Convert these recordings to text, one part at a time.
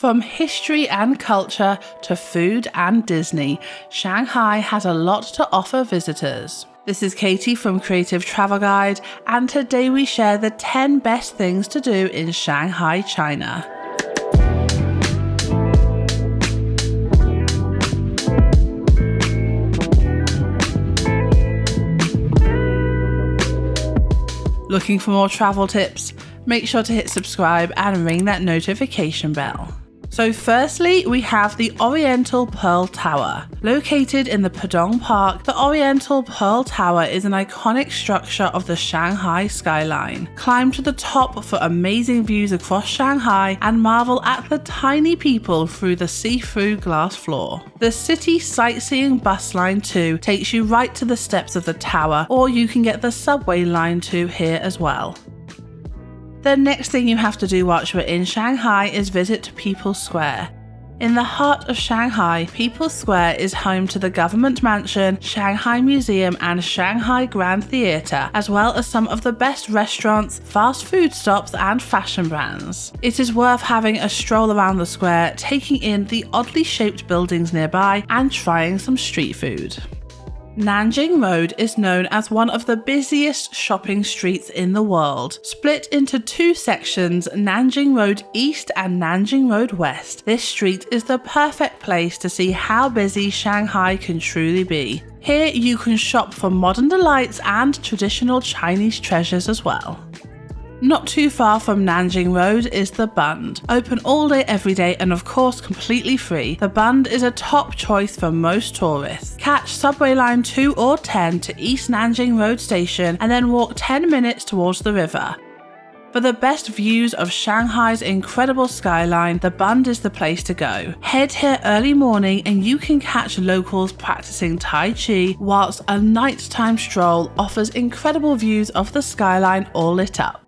From history and culture to food and Disney, Shanghai has a lot to offer visitors. This is Katie from Creative Travel Guide, and today we share the 10 best things to do in Shanghai, China. Looking for more travel tips? Make sure to hit subscribe and ring that notification bell. So firstly, we have the Oriental Pearl Tower. Located in the Pudong Park, the Oriental Pearl Tower is an iconic structure of the Shanghai skyline. Climb to the top for amazing views across Shanghai and marvel at the tiny people through the see-through glass floor. The city sightseeing bus line 2 takes you right to the steps of the tower, or you can get the subway line 2 here as well. The next thing you have to do whilst you're in Shanghai is visit People's Square. In the heart of Shanghai, People's Square is home to the government mansion, Shanghai Museum and Shanghai Grand Theatre, as well as some of the best restaurants, fast food stops and fashion brands. It is worth having a stroll around the square, taking in the oddly shaped buildings nearby and trying some street food. Nanjing Road is known as one of the busiest shopping streets in the world. Split into two sections, Nanjing Road East and Nanjing Road West, this street is the perfect place to see how busy Shanghai can truly be. Here you can shop for modern delights and traditional Chinese treasures as well. Not too far from Nanjing Road is the BUND. Open all day every day and of course completely free, the BUND is a top choice for most tourists. Catch subway line 2 or 10 to East Nanjing Road station and then walk 10 minutes towards the river. For the best views of Shanghai's incredible skyline, the BUND is the place to go. Head here early morning and you can catch locals practicing Tai Chi, whilst a nighttime stroll offers incredible views of the skyline all lit up.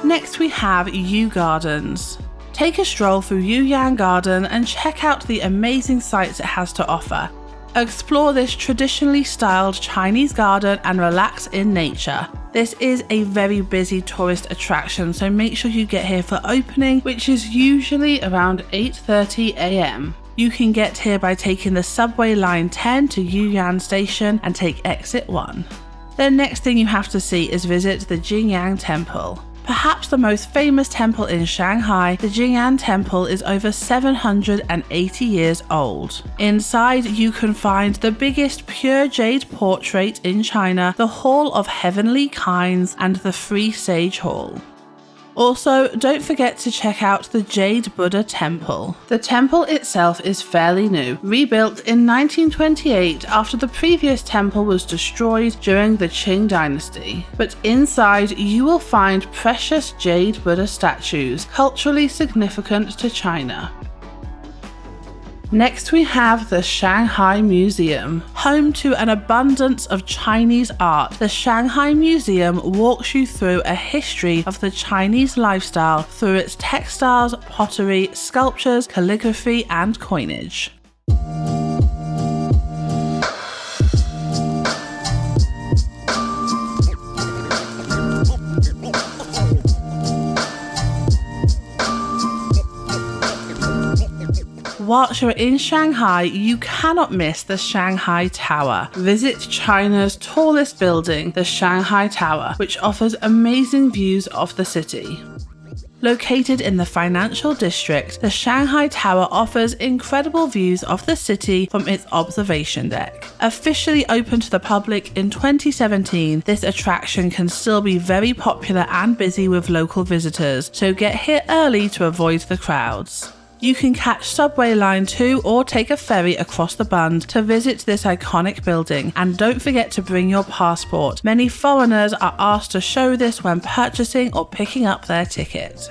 Next we have Yu Gardens. Take a stroll through Yuyan Garden and check out the amazing sights it has to offer. Explore this traditionally styled Chinese garden and relax in nature. This is a very busy tourist attraction, so make sure you get here for opening, which is usually around 8:30 AM. You can get here by taking the subway line 10 to Yuyan Station and take exit 1. The next thing you have to see is visit the JINGAN Temple. Perhaps the most famous temple in Shanghai, the JINGAN Temple is over 780 years old. Inside you can find the biggest pure jade portrait in China, the Hall of Heavenly Kinds and the Free Sage Hall. Also, don't forget to check out the Jade Buddha Temple. The temple itself is fairly new, rebuilt in 1928 after the previous temple was destroyed during the Qing dynasty. But inside you will find precious Jade Buddha statues, culturally significant to China. Next we have the Shanghai Museum. Home to an abundance of Chinese art, the Shanghai Museum walks you through a history of the Chinese lifestyle through its textiles, pottery, sculptures, calligraphy and coinage. Whilst you're in Shanghai, you cannot miss the Shanghai Tower. Visit China's tallest building, the Shanghai Tower, which offers amazing views of the city. Located in the financial district, the Shanghai Tower offers incredible views of the city from its observation deck. Officially open to the public in 2017, this attraction can still be very popular and busy with local visitors, so get here early to avoid the crowds. You can catch subway line 2 or take a ferry across the BUND to visit this iconic building, and don't forget to bring your passport. Many foreigners are asked to show this when purchasing or picking up their ticket.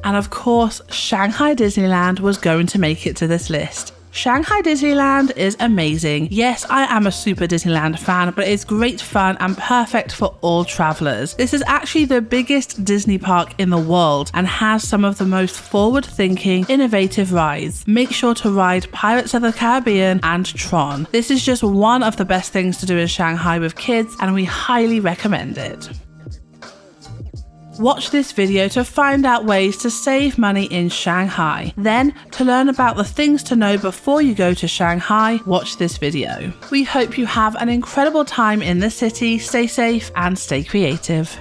And of course, Shanghai Disneyland was going to make it to this list. Shanghai Disneyland is amazing. Yes, I am a super Disneyland fan, but it's great fun and perfect for all travelers. This is actually the biggest Disney park in the world and has some of the most forward-thinking, innovative rides. Make sure to ride Pirates of the Caribbean and Tron. This is just one of the best things to do in Shanghai with kids, and we highly recommend it. Watch this video to find out ways to save money in Shanghai. Then, to learn about the things to know before you go to Shanghai, watch this video. We hope you have an incredible time in the city, stay safe and stay creative.